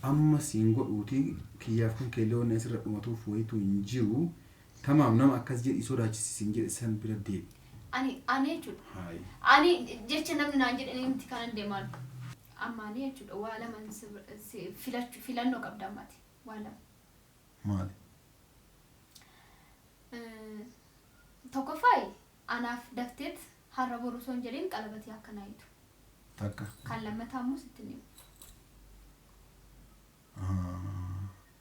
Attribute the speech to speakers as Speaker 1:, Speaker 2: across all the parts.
Speaker 1: amma siingo dhuutii kiyyaaf kun keelloon asirra dhumatuuf wayitu hin jiru tamaam nama akkas jedhi sodaachisiisin jedhe san bira deebi.
Speaker 2: Ani jechuudha. Ani jecha namni naan jedhanii miti kanan deemaa amma ani jechuudha waa lama filannoo qabda ammaati waa lama.
Speaker 1: Maali?
Speaker 2: Tokkoffaa anaaf dafteet har'a boru son jedheen qalabatii akkanaa hitu.
Speaker 1: Takka.
Speaker 2: Kan lammataa immoo sitti ni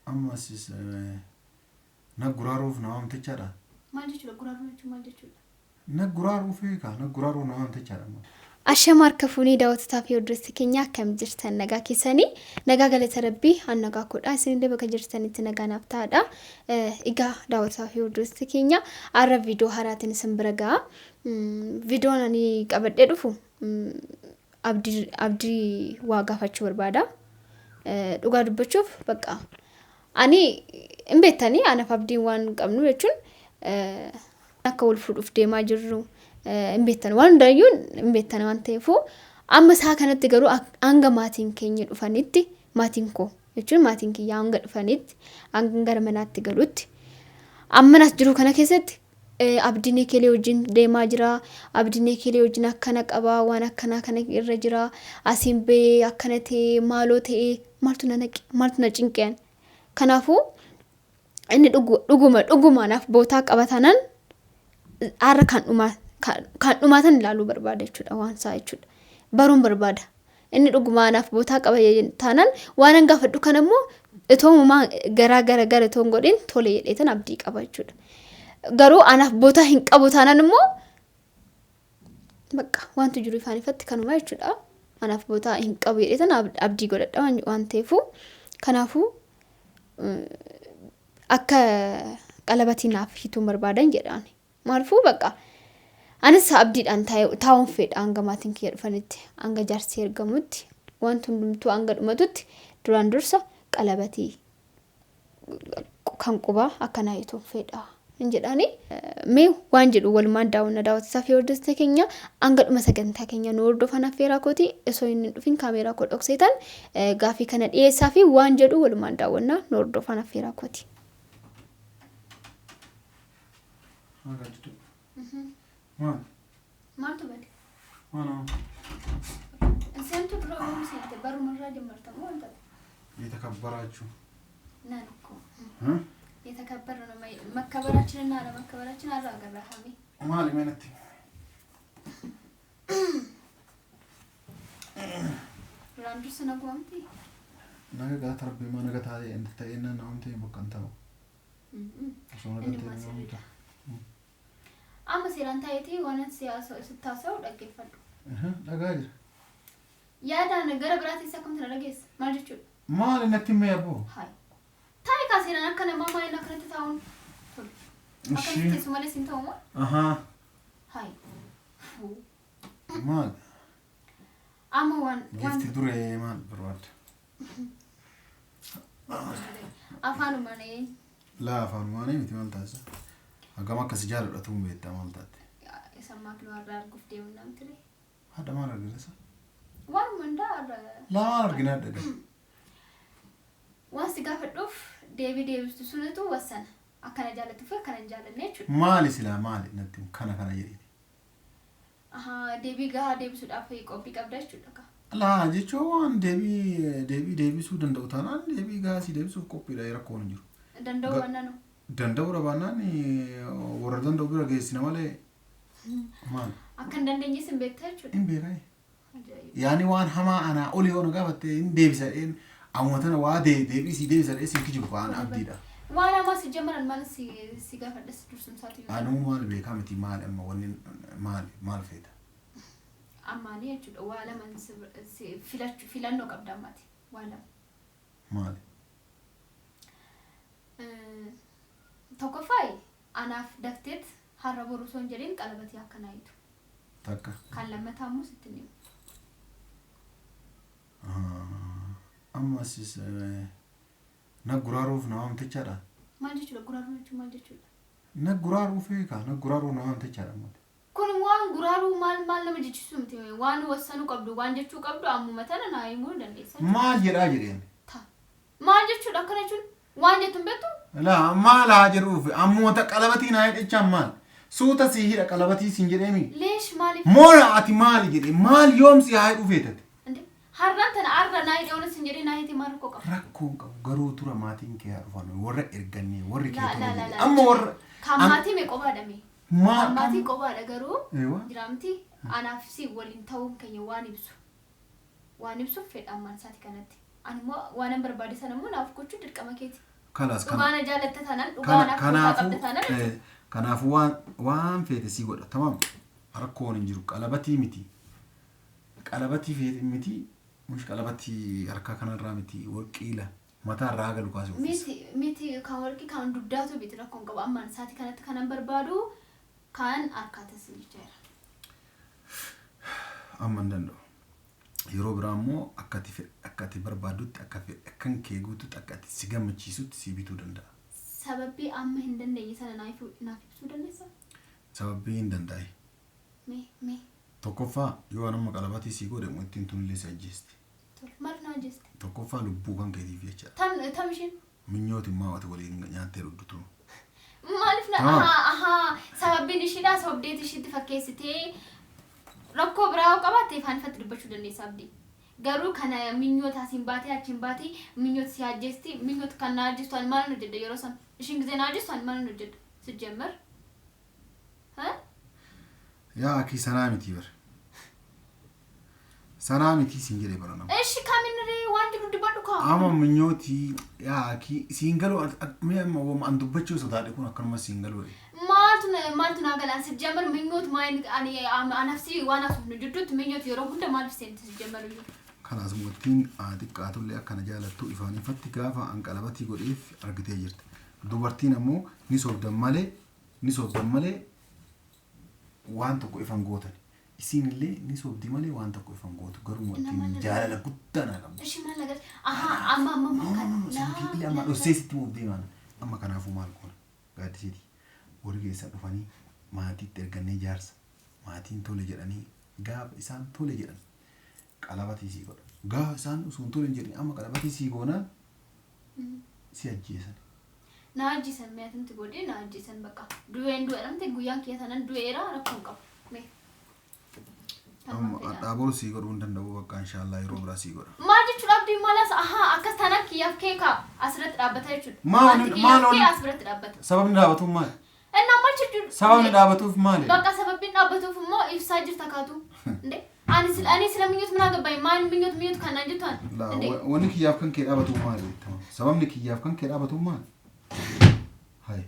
Speaker 1: amma sis na guraaruuf na waamtichaadha.
Speaker 2: Maal jechuudha guraaruu jechuun maal jechuudha?
Speaker 1: Na guraaruuf na guraaruu na waamtichaadha.
Speaker 3: Ashama harka fuunii daawwattotaa fi hordoftoota keenya akkam jirtan nagaa keessanii nagaa galata rabbii hannagaa kodhaa isinillee bakka jirtanitti nagaa naaf ta'aadha. Egaa daawwattotaa fi hordoftoota keenya har'a viidiyoo haaraatiin isin bira ga'a. Viidiyoon ani qabadhee dhufu abdii waa gaafachuu barbaada. Dhugaa dubbachuuf bakka ani hin beektanii anaaf abdiin waan qabnu jechuun akka wal fuudhuuf deemaa jirru. Imbeettan waan hundayyuun imbeettan waan ta'eefuu amma isaa kanatti garuu hanga maatiin keenya dhufanitti maatiin koo jechuun maatiin kiyyaa hanga dhufanitti hanga gara manaatti galuutti ammanas jiru kana keessatti abdiin keelee wajjin deemaa jira abdiin keelee wajjin akkana qabaa waan akkanaa kana irra jira asiin bee akkana ta'e maaloo ta'e maaltu na cinqeen kanaafuu inni dhugumaanaaf bootaa qabatanaan har'a kan dhumaatan ilaaluu barbaada jechuudha waan isaa jechuudha baruun barbaada inni dhugumaanaaf bootaa qaba taanaan waan an gaafadhu kan ammoo itoomumaa gara toon godhin tole jedheetan abdii qaba jechuudha garuu anaaf bootaa hin qabu taanaan immoo bakka wanti jiru ifaan ifatti kanuma jechuudha anaaf bootaa hin qabu jedheetan abdii godhadha waan ta'eefuu kanaafuu akka qalabatii naaf hituun barbaadan jedhaan maalfuu bakka anis abdiidhaan taa'uun fedha hanga maatiin kiyya dhufanitti hanga jaarsi ergamutti wanti hundumtuu hanga dhumatutti duraan dursa qalabatii kan qubaa akkanaa hituun fedha hin jedhaani mee waan jedhu walumaan daawwattotaa fi hordoftoota keenya hanga dhuma sagantaa keenya nu hordofan affeeraa kooti osoo hin dhufin kaameeraa koo dhokseetan gaafii kana dhiyeessaa fi waan jedhu walumaan daawwannaa nu hordofan affeeraa kooti.
Speaker 2: Maaltu bade?
Speaker 1: Mana?
Speaker 2: Seentu dura oomishee seente barumarraa ጀመርተም ወንተ
Speaker 1: የተከበራችሁ
Speaker 2: ናንኮ የተከበረ ነው መከበራችንና አለመከበራችን አራገራሃሚ
Speaker 1: ማሊ ማለት
Speaker 2: ራንዱስ ነጓምቲ
Speaker 1: ነገ ተረብ ማነገ ታዬ እንተታየና ነው እንተ ይበቀንታው
Speaker 2: amma seeraan ta'eeti waan sittaasawu dhaggeeffadhu.
Speaker 1: Dhagaajir.
Speaker 2: Yaadaan gara biraatiin isa kamtu na dhageessa maal jechuudha?
Speaker 1: Maali natti himee aboo?
Speaker 2: Hayi. Taa'ee kaa seeraan akka namaa maaliin akkanatti taa'uun tolu. Akkanatti teessu malee siin ta'u moo? Hayi.
Speaker 1: Maal?
Speaker 2: Amma waan.
Speaker 1: Gifti duree maal barbaadda?
Speaker 2: Afaanuma nee.
Speaker 1: Laa afaanuma nee miti maal taasisa? Agama akkasi jaaladhatu beektaa maal taate?
Speaker 2: Sammaa kilo har'a arguuf deemu namti lee.
Speaker 1: Hadda maal argina?
Speaker 2: Waan mandaa har'a.
Speaker 1: Laa maal argina adda adda?
Speaker 2: Waan si gaafadhuuf deebistu sunatu wassana. Akkana jaallattuuf akkana hin jaallanne jechuudha.
Speaker 1: Maali silaa maali natti kana jedhiti?
Speaker 2: Deebii gahaa deebisuudhaaf qophii qabda jechuudha.
Speaker 1: Laa jechuun deebisuu danda'u taanaan deebii gahaa si deebisuuf qophiidha rakkoon hin jiru.
Speaker 2: Danda'u waan
Speaker 1: Danda'u rabaanaan warra danda'u bira geessina malee maal?
Speaker 2: Akka hin dandeenyes hin beektaa jechuudha.
Speaker 1: Hin beekaa. Yaani waan hamaa anaa olii yoo na gaafatte hin deebisadheen ammatana waa deebisadhee si kijibu waan abdiidha.
Speaker 2: Waan hamaa si jammaran maal si gaafadhas dursumsaati yoo
Speaker 1: Anuu maal beekaa miti maal amma wanni maal feeta?
Speaker 2: Ammaanii jechuudha waa lama filannoo qabda ammaati waa lama.
Speaker 1: Maali?
Speaker 2: Tokkoffaa anaaf dafteet har'a boru son jedheen qalabatii akkanaa hitu.
Speaker 1: Takka.
Speaker 2: Kan lammataa immoo sitti ni
Speaker 1: amma sis na guraaruuf na waamtichaadha.
Speaker 2: Maal jechuudha guraaruu jechuun maal jechuudha?
Speaker 1: Na guraaruuf na guraaruu na waamtichaadha.
Speaker 2: Kun waan guraaruu maal nama jechisu miti waan wassanuu qabdu waan jechuu qabdu ammuma tana naa himuu dandeessa.
Speaker 1: Maal jedhaa jedheen?
Speaker 2: maal jechuudha akkana jechuun waan jettuun beektu?
Speaker 1: Laa maal haa jedhuuf ammoota qalabatii naa hidhachaan maal suuta si hidha qalabatii siin jedheemi.
Speaker 2: Leesh maaliif?
Speaker 1: Moora ati maali jedhe maal yoomsi haa hidhu feetate?
Speaker 2: Har'aan tana arra naa hidha siin jedhee naa hidhi maal rakkoo qaba?
Speaker 1: Rakkoon qabu garuu tura maatiin kee haa dhufan warra ergannee warri kee
Speaker 2: ture.
Speaker 1: Amma warra.
Speaker 2: Kan maatii mee qobaadhame? Kan maatii qobaadha garuu jiraamti anaaf si waliin ta'uun keenya waan ibsu. Waan ibsuuf fedhaan isaati kanatti. Ani immoo waan barbaade sana immoo naaf gochuu dirqama keeti.
Speaker 1: Kanas
Speaker 2: dhugaana jaalatta taanaan dhugaana qabda taanaan.
Speaker 1: Kanaafuu waan feete sii godha tamam rakkoon hin jiru qalabatii miti. Qalabatii feete miti mush qalabatii harka kanarraa miti warqiila mataa irraa galu kaasuu.
Speaker 2: Miti kan warqii kan duddaatu biti rakkoon qaba amma isaati kanatti kanan barbaadu kan harkaata siin jira.
Speaker 1: Amma hin danda'u. Yeroo biraa immoo akkati barbaadutti akkan kee guututti akkati si gammachiisutti si bituu danda'a.
Speaker 2: Sababii amma hin dandeenye sana naaf ibsuu dandeessaa?
Speaker 1: Sababii hin danda'e.
Speaker 2: Mee.
Speaker 1: Tokkoffaa yoo nama qalabatii si godhe ittiin tunillee si ajjeesti.
Speaker 2: Maal na ajjeesti?
Speaker 1: Tokkoffaa lubbuu kan keetiif jecha.
Speaker 2: Tam ishiin?
Speaker 1: Minyooti maawwati waliin nyaattee dhudhutu.
Speaker 2: Maaliif na sababiin ishiidhaa sobdeet ishiitti fakkeessitee rakkoo biraa qabaatee ifaan ifatti dubbachuu dandeessa abdii. Garuu kana minyoota asiin baatee achiin baatee minyoota si ajjeesti minyoota kan na ajjeestu ani maal hojjedha yeroo san ishiin gisee na ajjeestu ani maal hojjedha sijjemmer.
Speaker 1: Yaa akii sanaa miti bar. Sanaa miti siin jedhee bara nama.
Speaker 2: Eshi kaaminiree waan jiru dubbadhu kaa.
Speaker 1: Amma minyooti yaa akii siin galuu mee amma wama an dubbachuu sodaadhe kun akkanuma siin galuu.
Speaker 2: Maaltu naa galaan sijjemmer minyoota maayini ani anafsi waan asuufnu jidduutti minyoota yeroo hunda maaliif seenti sijjemmer iyyuu.
Speaker 1: Kanaas mootiin xiqqaatullee akkana jaalattu ifaan ifatti gaafa an qalabatii godheef argitee jirti. Dubartiin ammoo ni soobdan malee waan tokko ifan gootan. Isinillee ni soobdi malee waan tokko ifan gootu garuu mootiin jaalala guddaa naa qabu.
Speaker 2: Ishi maal lagar amma
Speaker 1: illee amma dhosseesitti muubdee maana amma kanaafuu maal goona gaaddisiiti warri keessa dhufanii maatiitti ergannee jaarsa maatiin tole jedhanii gaafa isaan tole jedhan qalabatii sii godha gaafa isaan usuun tole jedhanii amma qalabatii sii goonaan si ajjeesan.
Speaker 2: Na ajjeesan meetumti godhee na ajjeesan bakka du'een du'edhamte guyyaan kiyya sanan du'eera rakkoon qabu.
Speaker 1: Dhaaboo sii godhuu hin danda'u bakka inshaallah yeroo biraa sii godha.
Speaker 2: Maal jechuudha abdii maalas akkas taanaan kiyyaaf keeka asirratti dhaabbata jechuudha.
Speaker 1: Maal
Speaker 2: asirratti dhaabbata.
Speaker 1: Sababni dhaabatuuf maali?
Speaker 2: Innaa maal jechuudha?
Speaker 1: Sababni dhaabatuuf maali?
Speaker 2: Bakka sababni dhaabatuuf immoo ibsaa jirta kaatu. Ani sila minyoota minaa gabbaa'e maal minyoota kanaan jettuan?
Speaker 1: Wanni kiyyaaf kan kee dhaabatuuf maali? Sababni kiyyaaf kan kee dhaabatuuf maali? Hai.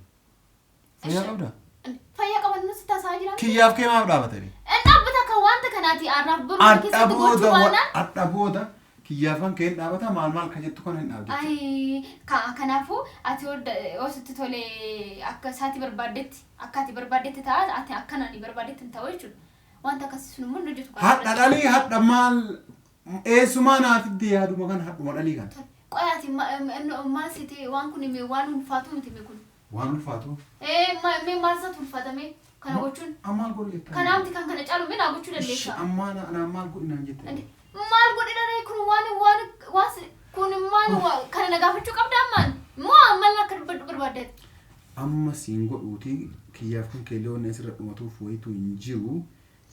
Speaker 1: Fayyaa qabdaa?
Speaker 2: Fayyaa qaban nuti taasisaa jiran.
Speaker 1: Kiyyaaf kee maaf dhaabatani?
Speaker 2: Dhaabbata kan wanta kanaati arraaf boruu keessatti gochuu baanaan.
Speaker 1: Adhabooda kiyyaaf kan kee dhaabata maal ka jettu kan hin dhaabdetti.
Speaker 2: Kanaafuu ati ositti tolee akka isaati barbaaddetti akka ati barbaaddetti ta'a ati akkanaan barbaaddetti hin ta'u jechuudha. Wanta akkasii sun immoo hojjetu kan.
Speaker 1: Hadha dhalii hadha maal eessumaa naafidde yaaduma kan hadhuma dhalii kan.
Speaker 2: Qoyaati maal siite waan kun waan ulfaatu miti kun.
Speaker 1: Waan ulfaatu?
Speaker 2: Mee maal isaatu ulfaatamee kana gochuun?
Speaker 1: Ammaal godhu jettaa?
Speaker 2: Kanaafti kan kana caalu mee naa gochuu dandeessaa?
Speaker 1: Ammaa maal godhu naan jettee?
Speaker 2: Maal godhidharee kun waan kun maal kana na gaafachuu qabda ammaan moo ammal akka dubbadhu barbaaddeet?
Speaker 1: Amma siin godhuuti kiyyaaf kun keellee onnee asirra dhumatuuf wayituu hin jiru.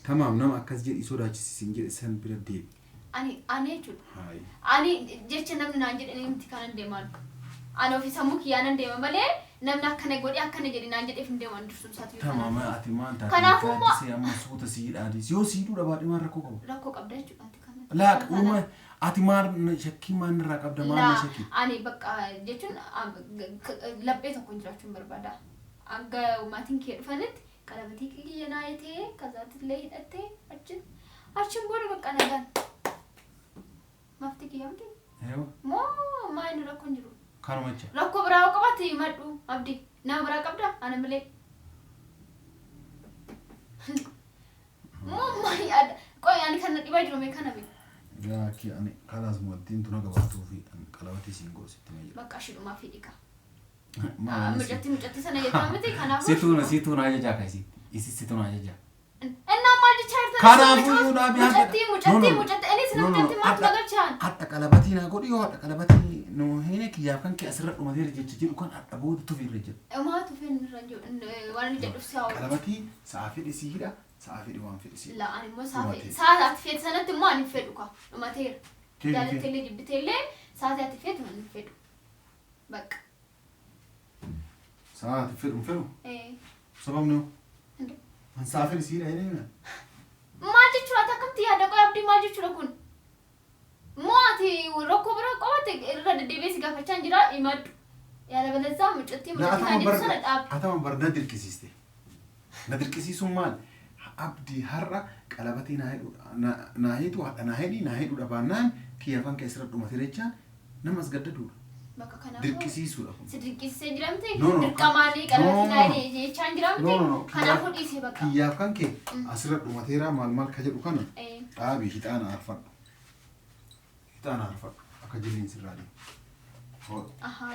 Speaker 1: Tamaam nama akkas jedhi sodaachisiisin jedhe san bira deebi.
Speaker 2: Ani jechuudha. Ani jecha namni naan jedhanii miti kanan deemaan. Ani ofii sammuu kiyyaanan deema malee namni akkana godhe akkana jedhi naan jedheef hin deeman dursuun isaati.
Speaker 1: Tamaam ati maal taate?
Speaker 2: Kanaafuu
Speaker 1: amma suuta sii dhaadis yoo sii dudha baadhii maal rakkoo qabu?
Speaker 2: Rakkoo qabda jechuudha ati kana.
Speaker 1: Laa ati maal shakkii maal irraa qabda maal shakkii?
Speaker 2: Ani bakka jechuun laphee tokkoon jiraachuun barbaada. Akka maatiin kee dhufanitti qalabatii kiyya naayetee kazaatillee hidhattee achiin booda bakka nagaan. Mafti kiyya miti? Moo maal rakkoon jiru?
Speaker 1: Kanuma jecha.
Speaker 2: Rakkoo biraa qabaate madhu abdii nama biraa qabda ana malee. Moo maal yaada? Qoy ani kana dhibaa jiru mee kana bee?
Speaker 1: Yaa kii ani kalaas mootiin tuna gabaatuu fi qalabatii siin goositti mee jira.
Speaker 2: Bakka shidhumaa fi dhiqa. Mucatti sana jettaa miti kanaafuu.
Speaker 1: Situun ajajaa kaisitti. Isi situun ajajaa.
Speaker 2: Innaa maal jechaa jirta?
Speaker 1: Kanaafu naabi
Speaker 2: mucatti ani sinu mucatti maat magalchaan.
Speaker 1: Hatta qalabatii naa godhi yoo hatta qalabatii no hine kiyyaaf kan kee asirra dhumatee jecha jedhu kan hatta booda tufirra jedhu.
Speaker 2: Maatu finirra jedhu waan jedhu sa'a.
Speaker 1: Qalabatii sa'a fedhi si hidha sa'a fedhi waan fedhi si.
Speaker 2: La ani immoo sa'a ati fedhi sanatti immoo ani fedhu ka dhumateera. Jaalatteellee jibbiteellee sa'a ati fedhu ani fedhu. Bakka.
Speaker 1: Sa'a ati fedhu. Sababni man sa'a fedhi si hidha jedhanii.
Speaker 2: Maal jechuudha akkamti yaada qoy abdii maal jechuudha kun? Mooti rakkoo bira qabate irra deddeebi'ee si gaafachaa jira imaddu. Yaala balazaa mucatti sana dhaab.
Speaker 1: Atama barda dirqisiiste. Na dirqisiisuun maal? Abdii har'a qalabatii naa heetu haadha naa heedhu dhabaannaan kiyyaafan keessatti dhumate jechaan namas gaddaduudha.
Speaker 2: Bakka kanaaf
Speaker 1: dirqisiisuudha.
Speaker 2: Si dirqisiisee jiramte dirqamaanii qalabatii naa jechaan jiramte kanaafuu dhiisee bakka.
Speaker 1: Kiyyaafan kee asirra dhumateera maal ka jedhu kana dhaabii hixaana arfadhu. Hixaana arfadhu akka jilliin sirraa deemu.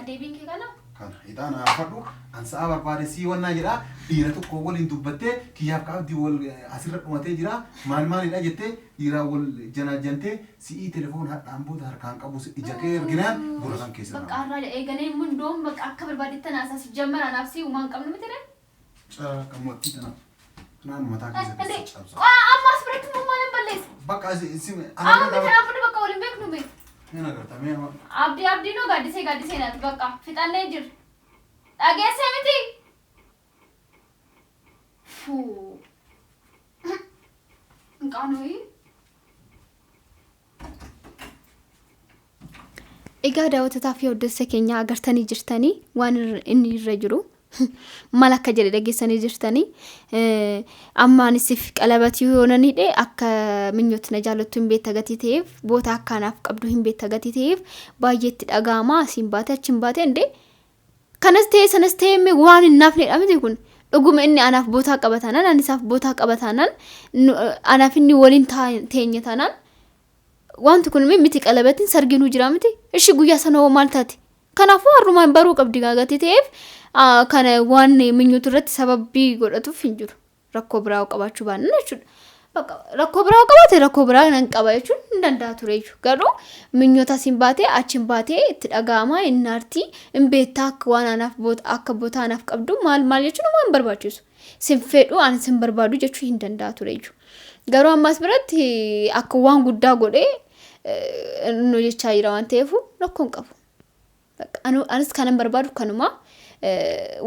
Speaker 2: Deebiin kee kana?
Speaker 1: Kana hixaana arfadhu ansa'a barbaade sii wannaa jedhaa dhiira tokko waliin dubbattee kiyyaaf kaabdii wal asirra dhumatee jira maalidha jettee dhiiraa wal janaajantee si'ii telefoon hadhaan booda harkaan qabu ija kee erginaan gura kan keessa
Speaker 2: nama. Bakka arraa eegalee mundoon bakka akka barbaadetti naasaa si jammara anaaf si uumaan qabnu miti dha?
Speaker 1: Qammootti tana. Naan mataa keessa cabsa.
Speaker 2: Ammaas biratti mummaan hin balleessa.
Speaker 1: Bakka
Speaker 2: amma miti naafudha bakka waliin beeknu beeku.
Speaker 1: Mena gartamee nama.
Speaker 2: Abdii no gaddisee naati bakka fixannee jira. Dhageessee miti. Fuu. Nqaanoyi.
Speaker 3: Egaa daawwattoota fi hordoftoota keenya agartanii jirtanii waan inni irra jiru. Mal akka jedhe dhageessanii jirtanii ammaanisif qalabatii yoonanidhe akka minyooti na jaalattu hin beekta gatii ta'eef boota akkaanaaf qabdu hin beekta gatii ta'eef baay'eetti dhaga'ama asiin baate achiin baate inde kanas ta'e sanas ta'e waan hin naafnedha miti kun dhuguma inni anaaf bootaa qabatanaan anisaaf bootaa qabatanaan anaaf inni waliin teenya tanaan wanti kun miti qalabatiin sarginuu jira miti ishi guyyaa sana maal taate kanaafuu harrumaan baruu qabdi gatii ta'eef kana waan minyootu irratti sababii godhatuuf hin jiru rakkoo biraa qabaachuu baanna jechuudha. Bakka rakkoo biraa qabaate rakkoo biraa nan qaba jechuun hin danda'a ture jechuudha. Garuu minyoota asiin baatee achiin baatee itti dhaga'ama inni artii hin beektaa akka waan anaaf akka bootaa anaaf qabdu maal jechuun waan barbaachisu. Sin fedhu ani sin barbaadu jechuu hin danda'a ture jechuudha. Garuu ammas biratti akka waan guddaa godhee nu jechaa jira waan ta'eef rakkoo hin qabu. Anis kanan barbaadu kanuma.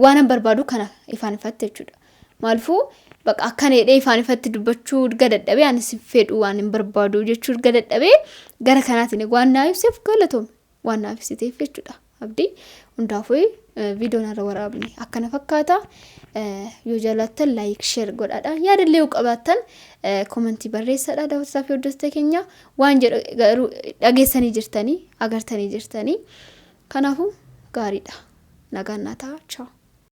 Speaker 3: Waan barbaadu kana ifaan ifatte jechuudha. Maalfuu bakka akkana jedhee ifaan ifatti dubbachuu gadadhabee anis fedhu waan hin barbaadu jechuu gadadhabee gara kanaatiin waan naaf ibseef galatoom waan naaf ibsiteef jechuudha. Abdii hundaafuu viidiyoon irra waraabne akkana fakkaata. Yoo jaallattan laayik sheer godhaadha. Yaadallee qabaattan komentii barreessadha. Daawwattoota fi hordoftoota keenya waan jedhu garuu dhageessanii jirtanii agartanii jirtanii kanaafuu gaariidha. Nagaan naa ta'a. Ciao.